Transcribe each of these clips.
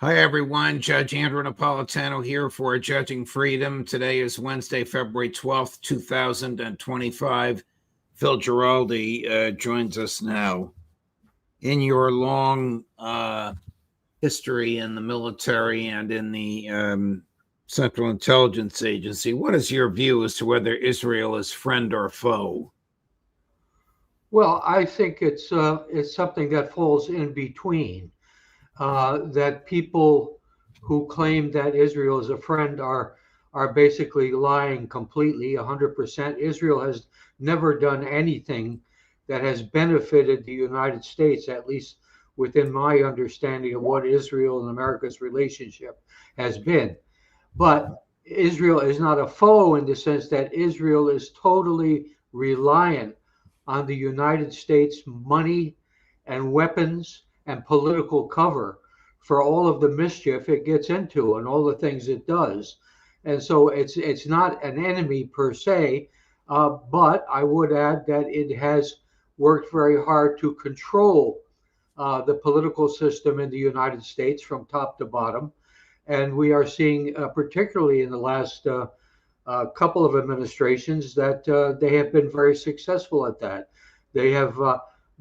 Hi, everyone. Judge Andrew Napolitano here for Judging Freedom. Today is Wednesday, February 12th, 2025. Phil Giraldi joins us now. In your long history in the military and in the Central Intelligence Agency, what is your view as to whether Israel is friend or foe? Well, I think it's something that falls in between. That people who claim that Israel is a friend are basically lying completely, 100%. Israel has never done anything that has benefited the United States, at least within my understanding of what Israel and America's relationship has been. But Israel is not a foe in the sense that Israel is totally reliant on the United States money and weapons and political cover for all of the mischief it gets into and all the things it does. And so it's not an enemy per se, but I would add that it has worked very hard to control the political system in the United States from top to bottom. And we are seeing, particularly in the last couple of administrations, that they have been very successful at that. They have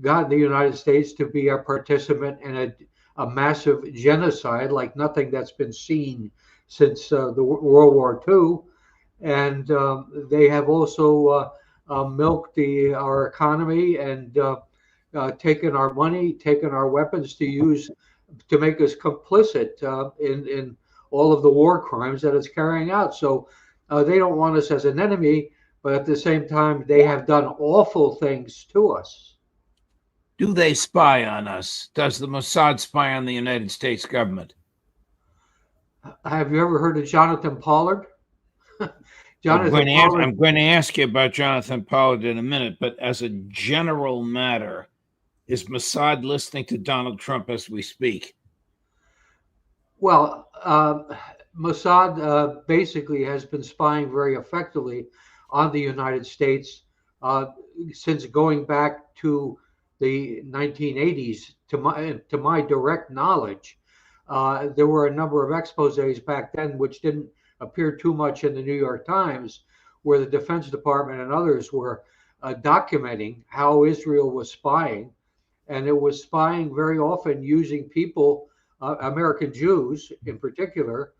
gotten the United States to be a participant in a massive genocide like nothing that's been seen since the World War II. And they have also milked our economy and taken our money, taken our weapons to use to make us complicit in all of the war crimes that it's carrying out. So they don't want us as an enemy, but at the same time, they have done awful things to us. Do they spy on us? Does the Mossad spy on the United States government? Have you ever heard of Jonathan Pollard? I'm Jonathan going, Pollard. I'm going to ask you about Jonathan Pollard in a minute, but as a general matter, is Mossad listening to Donald Trump as we speak? Well, Mossad basically has been spying very effectively on the United States uh, since going back to the 1980s. To my direct knowledge, there were a number of exposés back then which didn't appear too much in the New York Times, where the Defense Department and others were documenting how Israel was spying, and it was spying very often using people, American Jews in particular,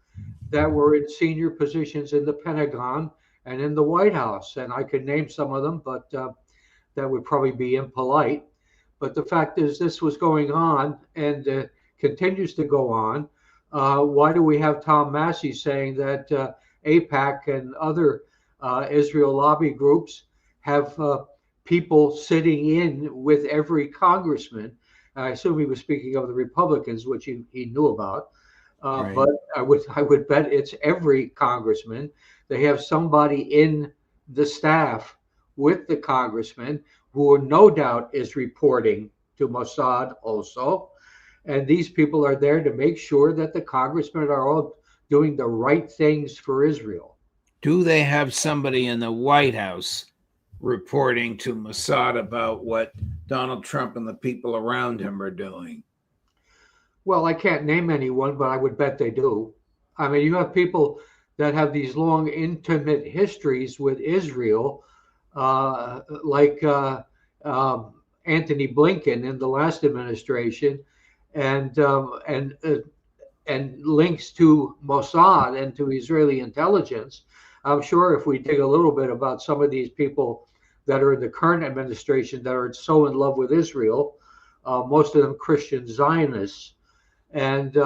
that were in senior positions in the Pentagon and in the White House. And I could name some of them, but that would probably be impolite. But the fact is, this was going on and continues to go on. Why do we have Tom Massey saying that AIPAC and other Israel lobby groups have people sitting in with every congressman? I assume he was speaking of the Republicans, which he knew about. Right. But I would bet it's every congressman. They have somebody in the staff with the congressman who no doubt is reporting to Mossad also. And these people are there to make sure that the congressmen are all doing the right things for Israel. Do they have somebody in the White House reporting to Mossad about what Donald Trump and the people around him are doing? Well, I can't name anyone, but I would bet they do. I mean, you have people that have these long, intimate histories with Israel, like Anthony Blinken in the last administration, and and links to Mossad and to Israeli intelligence. I'm sure if we dig a little bit about some of these people that are in the current administration that are so in love with Israel, most of them Christian Zionists, and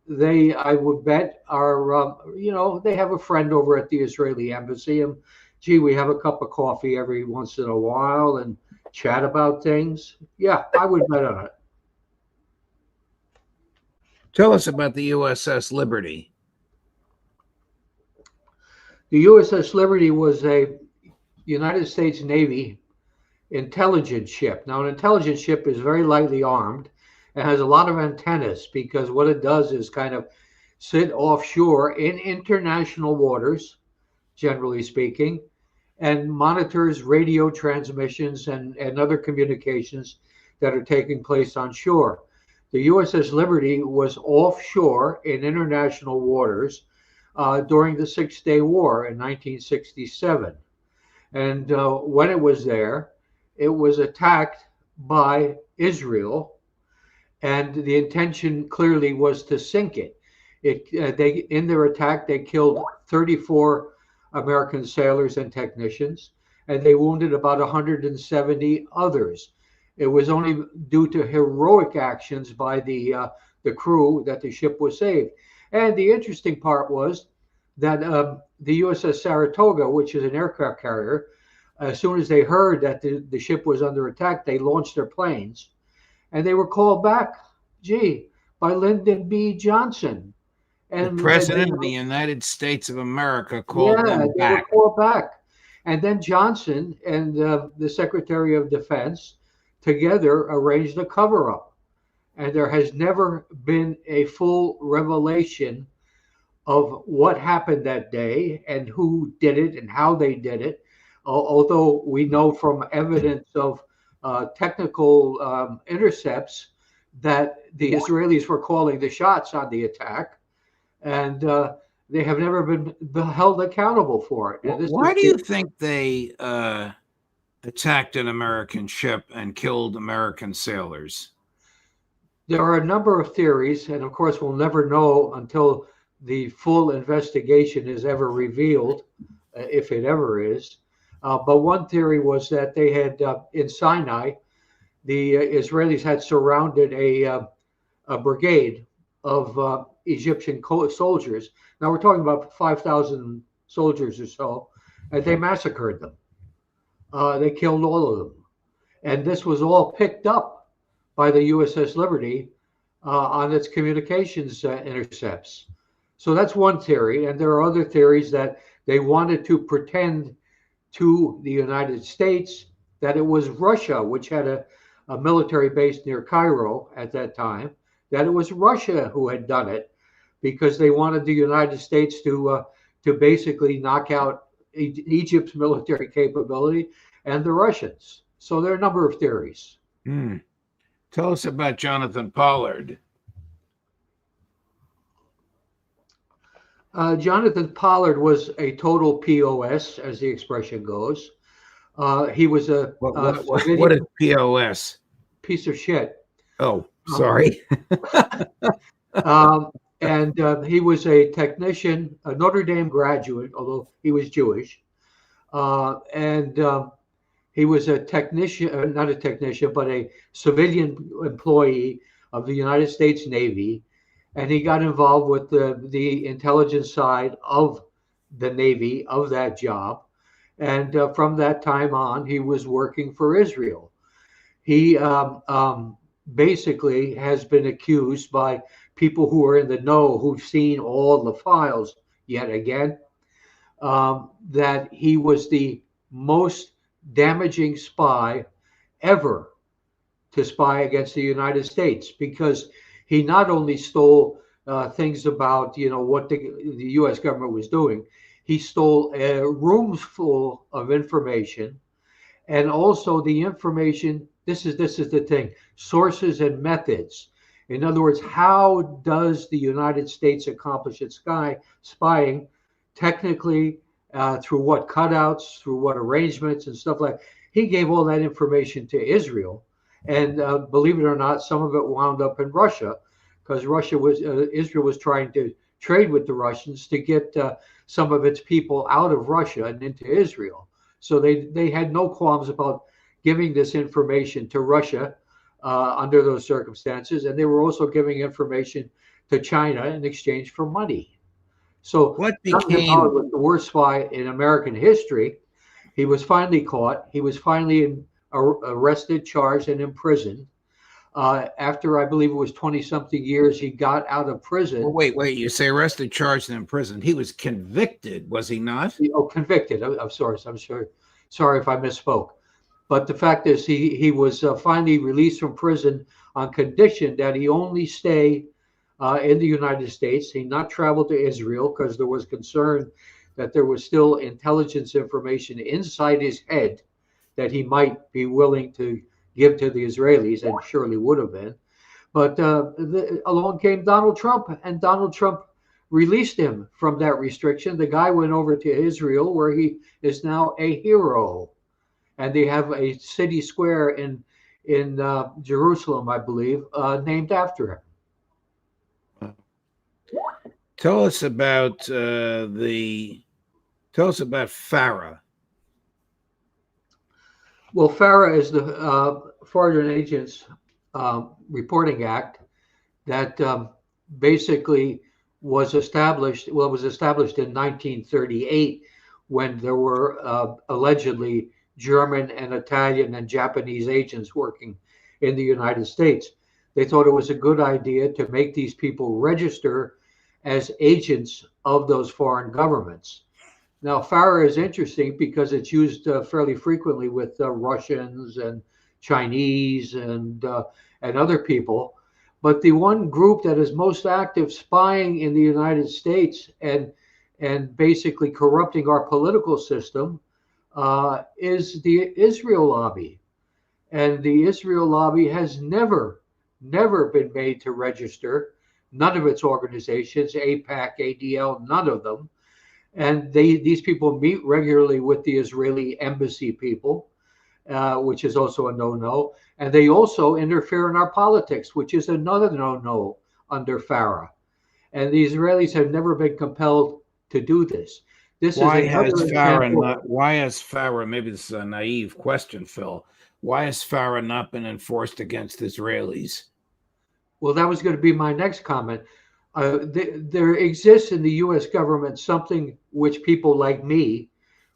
they, I would bet, are they have a friend over at the Israeli embassy, and gee, we have a cup of coffee every once in a while and chat about things. Yeah, I would bet on it. Tell us about the USS Liberty. The USS Liberty was a United States Navy intelligence ship. Now, an intelligence ship is very lightly armed and has a lot of antennas because what it does is kind of sit offshore in international waters, generally speaking, and monitors radio transmissions and other communications that are taking place on shore. The USS Liberty was offshore in international waters during the Six-Day War in 1967. And when it was there, it was attacked by Israel, and the intention clearly was to sink it. They in their attack they killed 34 American sailors and technicians, and they wounded about 170 others. It was only due to heroic actions by the crew that the ship was saved. And the interesting part was that the USS Saratoga, which is an aircraft carrier, as soon as they heard that the ship was under attack, they launched their planes, and they were called back, by Lyndon B. Johnson. The And President of the United States of America called yeah, them they were back. called back. And then Johnson and the Secretary of Defense together arranged a cover-up. And there has never been a full revelation of what happened that day and who did it and how they did it. Although we know from evidence of technical intercepts that the Israelis were calling the shots on the attack, and they have never been held accountable for it. And Why do you think they attacked an American ship and killed American sailors? There are a number of theories, and of course, we'll never know until the full investigation is ever revealed, if it ever is. But one theory was that they had, in Sinai, the Israelis had surrounded a brigade of Egyptian soldiers. Now we're talking about 5,000 soldiers or so, and they massacred them. They killed all of them. And this was all picked up by the USS Liberty on its communications intercepts. So that's one theory. And there are other theories that they wanted to pretend to the United States that it was Russia, which had a military base near Cairo at that time, that it was Russia who had done it because they wanted the United States to basically knock out Egypt's military capability and the Russians. So there are a number of theories. Tell us about Jonathan Pollard. Jonathan Pollard was a total POS, as the expression goes. He was a what is POS? Piece of shit. Oh, sorry. And he was a technician, a Notre Dame graduate, although he was Jewish. And he was a technician, not a technician, but a civilian employee of the United States Navy. And he got involved with the intelligence side of the Navy, of that job. And from that time on, he was working for Israel. He basically has been accused by people who are in the know, who've seen all the files yet again, that he was the most damaging spy ever to spy against the United States, because he not only stole things about, what the U.S. government was doing, he stole rooms full of information, and also the information. This is the thing: sources and methods. In other words, how does the United States accomplish its spying? Technically, through what cutouts, through what arrangements and stuff like that. He gave all that information to Israel, and believe it or not, some of it wound up in Russia, because Israel was trying to trade with the Russians to get some of its people out of Russia and into Israel. So they had no qualms about giving this information to Russia under those circumstances, and they were also giving information to China in exchange for money. So what became was the worst spy in American history. He was finally caught. He was finally arrested, charged, and imprisoned. After, I believe it was 20-something years, he got out of prison. Well, wait, you say arrested, charged, and imprisoned. He was convicted, was he not? Convicted. I'm sorry. I'm sure. Sorry if I misspoke. But the fact is, he was finally released from prison on condition that he only stay in the United States. He not travel to Israel, because there was concern that there was still intelligence information inside his head that he might be willing to give to the Israelis, and surely would have been. But along came Donald Trump, and Donald Trump released him from that restriction. The guy went over to Israel, where he is now a hero, and they have a city square in Jerusalem, I believe, named after him. Tell us about FARA. Well, FARA is the Foreign Agents Reporting Act that basically was established. Well, it was established in 1938 when there were allegedly German and Italian and Japanese agents working in the United States. They thought it was a good idea to make these people register as agents of those foreign governments. Now, FARA is interesting because it's used fairly frequently with Russians and Chinese and other people. But the one group that is most active spying in the United States and basically corrupting our political system is the Israel lobby. And the Israel lobby has never been made to register. None of its organizations, AIPAC, ADL, none of them. And these people meet regularly with the Israeli embassy people, which is also a no-no. And they also interfere in our politics, which is another no-no under FARA. And the Israelis have never been compelled to do this. Why has FARA, maybe this is a naive question, Phil, why has FARA not been enforced against Israelis? Well, that was going to be my next comment. There exists in the U.S. government something which people like me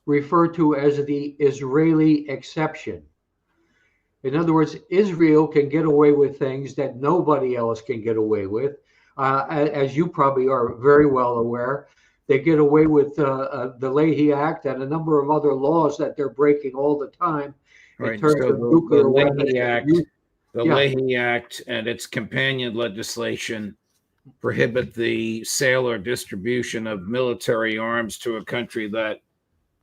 refer to as the Israeli exception. In other words, Israel can get away with things that nobody else can get away with. As you probably are very well aware, they get away with the Leahy Act and a number of other laws that they're breaking all the time in terms of nuclear weapons. The Leahy Act and its companion legislation prohibit the sale or distribution of military arms to a country that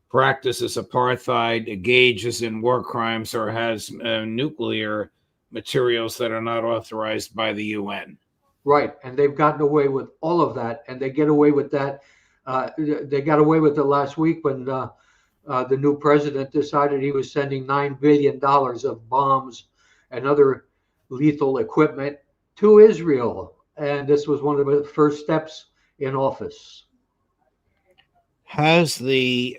practices apartheid, engages in war crimes, or has nuclear materials that are not authorized by the UN. Right, and they've gotten away with all of that, and they get away with that. They got away with it last week when the new president decided he was sending $9 billion of bombs and other lethal equipment to Israel. And this was one of the first steps in office. Has the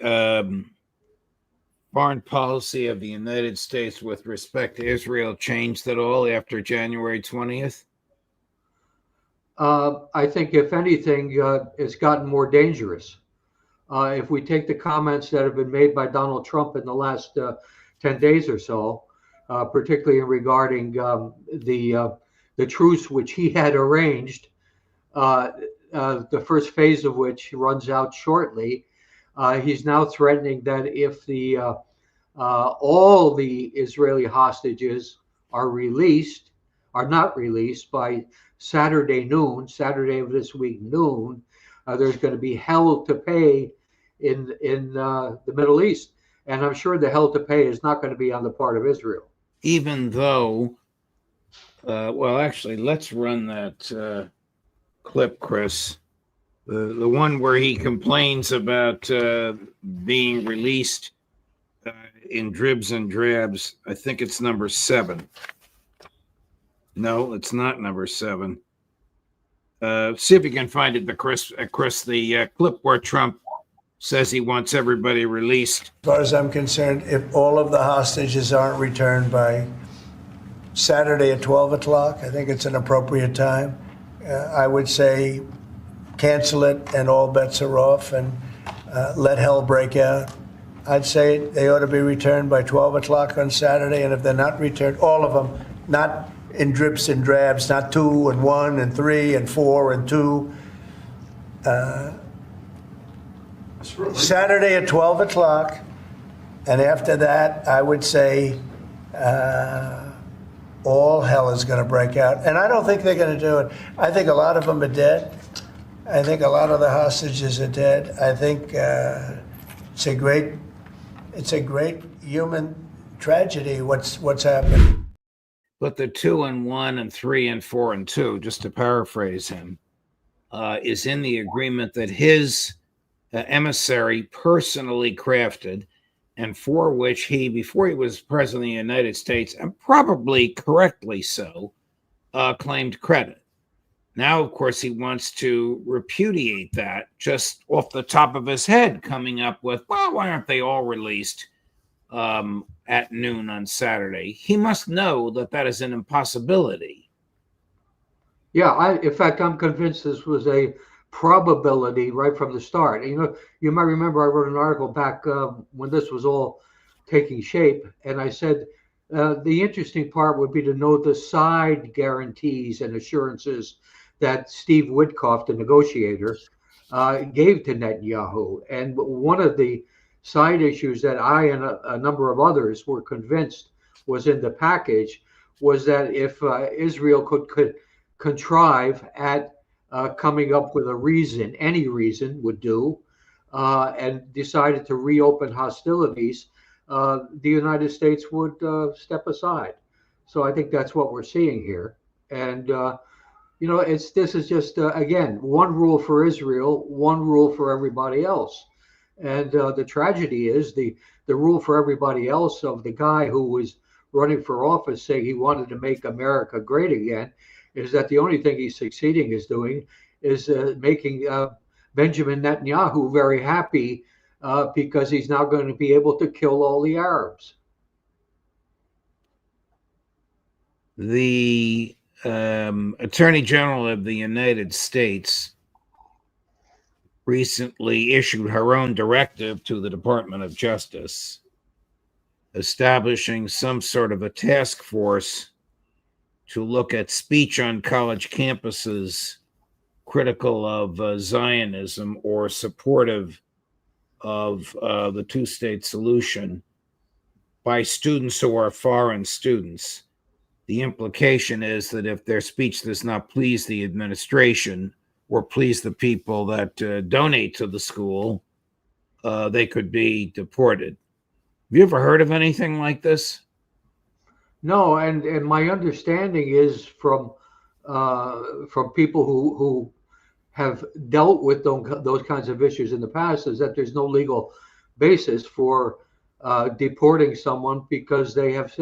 foreign policy of the United States with respect to Israel changed at all after January 20th? I think, if anything, it's gotten more dangerous. If we take the comments that have been made by Donald Trump in the last 10 days or so, particularly regarding the truce which he had arranged, the first phase of which runs out shortly. He's now threatening that if all the Israeli hostages are not released by Saturday of this week noon, there's going to be hell to pay in the Middle East. And I'm sure the hell to pay is not going to be on the part of Israel. Even though, well, actually, let's run that clip, Chris. The one where he complains about being released in dribs and drabs. I think it's number 7. No, it's not number 7. See if you can find it, Chris, the clip where Trump says he wants everybody released. As far as I'm concerned, if all of the hostages aren't returned by Saturday at 12 o'clock, I think it's an appropriate time. I would say cancel it and all bets are off and let hell break out. I'd say they ought to be returned by 12 o'clock on Saturday, and if they're not returned, all of them, not in drips and drabs, not 2 and 1 and 3 and 4 and 2. Saturday at 12 o'clock, and after that, I would say all hell is going to break out. And I don't think they're going to do it. I think a lot of them are dead. I think a lot of the hostages are dead. I think it's a great human tragedy what's happened. but the 2-1 and 3-4-2, just to paraphrase him, is in the agreement that his emissary personally crafted, and for which he, before he was president of the United States, and probably correctly so, claimed credit. Now, of course, he wants to repudiate that just off the top of his head, coming up with, well, why aren't they all released at noon on Saturday? He must know that that is an impossibility. Yeah, in fact, I'm convinced this was a probability right from the start. You might remember I wrote an article back when this was all taking shape, and I said the interesting part would be to know the side guarantees and assurances that Steve Witkoff, the negotiator, gave to Netanyahu. And one of the side issues that I and a number of others were convinced was in the package was that if Israel could contrive at coming up with a reason, any reason would do, and decided to reopen hostilities, the United States would step aside. So I think that's what we're seeing here. And this is just again one rule for Israel, one rule for everybody else. And the tragedy is the rule for everybody else of the guy who was running for office saying he wanted to make America great again is that the only thing he's succeeding is doing is making Benjamin Netanyahu very happy because he's now going to be able to kill all the Arabs. The Attorney General of the United States recently issued her own directive to the Department of Justice, establishing some sort of a task force to look at speech on college campuses critical of Zionism or supportive of the two-state solution by students who are foreign students. The implication is that if their speech does not please the administration or please the people that donate to the school, they could be deported. Have you ever heard of anything like this? No, and my understanding is from people who have dealt with those kinds of issues in the past is that there's no legal basis for deporting someone because they have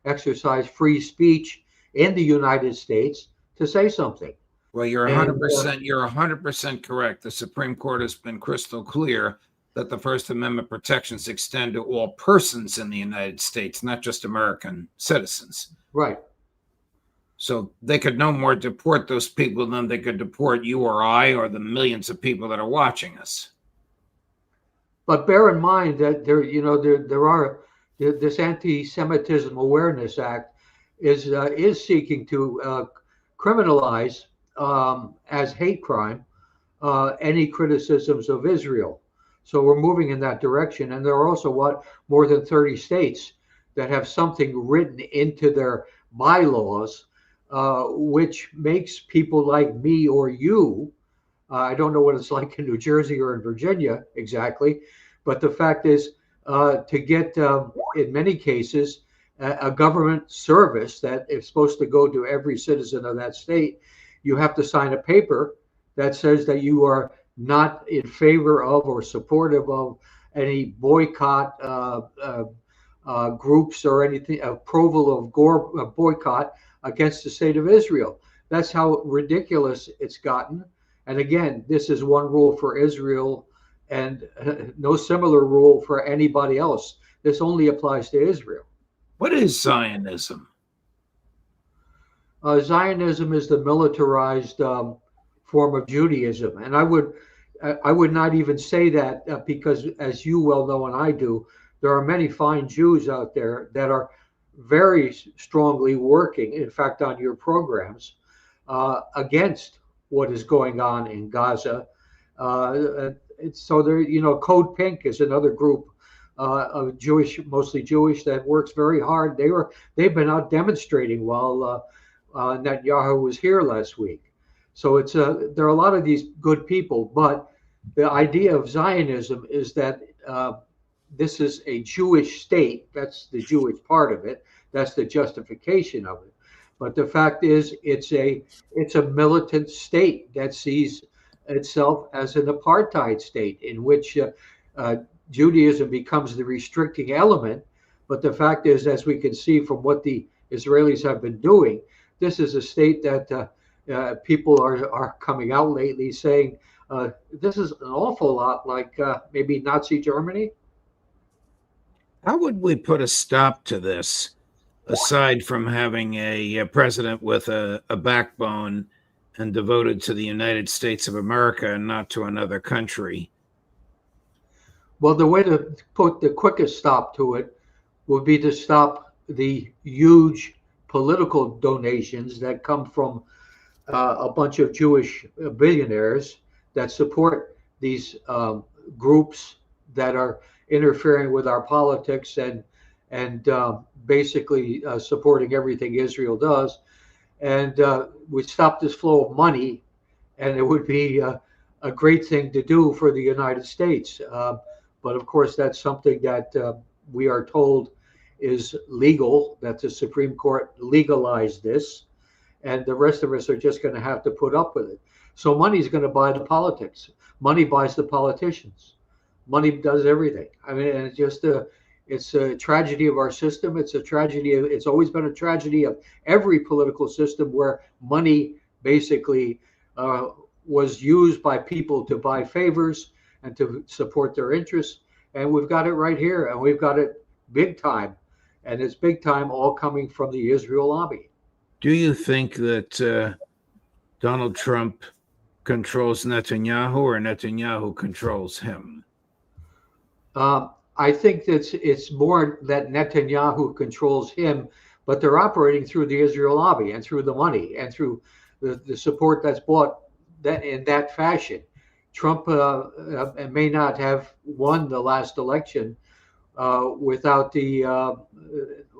exercised free speech in the United States to say something. Well, you're 100%. You're 100% correct. The Supreme Court has been crystal clear that the First Amendment protections extend to all persons in the United States, not just American citizens. Right. So they could no more deport those people than they could deport you or I or the millions of people that are watching us. But bear in mind that this Anti-Semitism Awareness Act is seeking to criminalize as hate crime any criticisms of Israel. So we're moving in that direction. And there are also more than 30 states that have something written into their bylaws, which makes people like me or you, I don't know what it's like in New Jersey or in Virginia exactly, but the fact is to get, in many cases, a government service that is supposed to go to every citizen of that state, you have to sign a paper that says that you are not in favor of or supportive of any boycott groups or anything, approval of boycott against the state of Israel. That's how ridiculous it's gotten. And again, this is one rule for Israel and no similar rule for anybody else. This only applies to Israel. What is Zionism? Zionism is the militarized form of Judaism. And I would not even say that because, as you well know and I do, there are many fine Jews out there that are very strongly working, in fact, on your programs, against what is going on in Gaza. So there, Code Pink is another group of Jewish, mostly Jewish, that works very hard. They've been out demonstrating while Netanyahu was here last week. So there are a lot of these good people, but the idea of Zionism is that this is a Jewish state. That's the Jewish part of it. That's the justification of it. But the fact is, it's a militant state that sees itself as an apartheid state in which uh, Judaism becomes the restricting element. But the fact is, as we can see from what the Israelis have been doing, this is a state that people are coming out lately saying this is an awful lot like maybe Nazi Germany. How would we put a stop to this, aside from having a president with a backbone and devoted to the United States of America and not to another country? Well, the way to put the quickest stop to it would be to stop the huge political donations that come from a bunch of Jewish billionaires that support these groups that are interfering with our politics and basically supporting everything Israel does. And we stop this flow of money, and it would be a great thing to do for the United States. But of course, that's something that we are told is legal, that the Supreme Court legalized this, and the rest of us are just going to have to put up with it. So money is going to buy the politics. Money buys the politicians. Money does everything. I mean, and it's a tragedy of our system. It's a tragedy. It's always been a tragedy of every political system where money basically was used by people to buy favors and to support their interests. And we've got it right here, and we've got it big time. And it's big time all coming from the Israel lobby. Do you think that Donald Trump controls Netanyahu, or Netanyahu controls him? I think that it's more that Netanyahu controls him, but they're operating through the Israel lobby and through the money and through the support that's bought that in that fashion. Trump may not have won the last election without the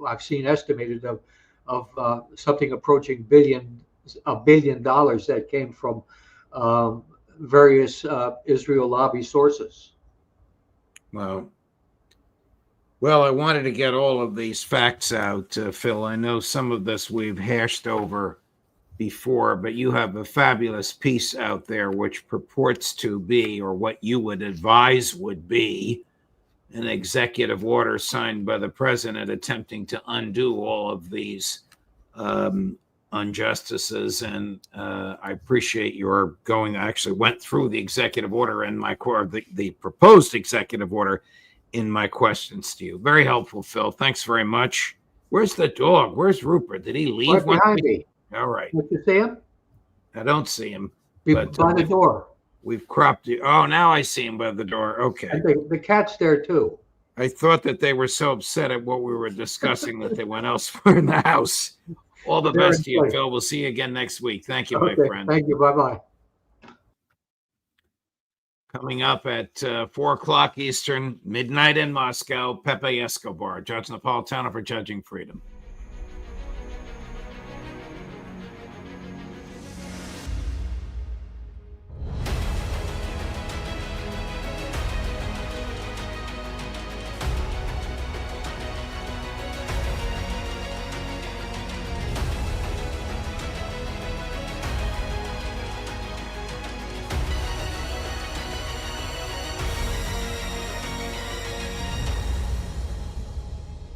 I've seen estimated of something approaching $1 billion that came from various Israel lobby sources. Well, I wanted to get all of these facts out, Phil. I know some of this we've hashed over before, but you have a fabulous piece out there which purports to be, or what you would advise would be, an executive order signed by the president attempting to undo all of these injustices. And I appreciate your going. I actually went through the executive order in my the proposed executive order in my questions to you. Very helpful, Phil. Thanks very much. Where's the dog? Where's Rupert? Did he leave? Right behind me. All right. Did you see him? I don't see him. By the door. We've cropped it. Oh, now I see him by the door. Okay. And the cat's there too. I thought that they were so upset at what we were discussing that they went elsewhere in the house. All the best to you, Phil. We'll see you again next week. Thank you, my friend. Thank you. Bye-bye. Coming up at 4 o'clock Eastern, midnight in Moscow, Pepe Escobar, Judge Napolitano for Judging Freedom.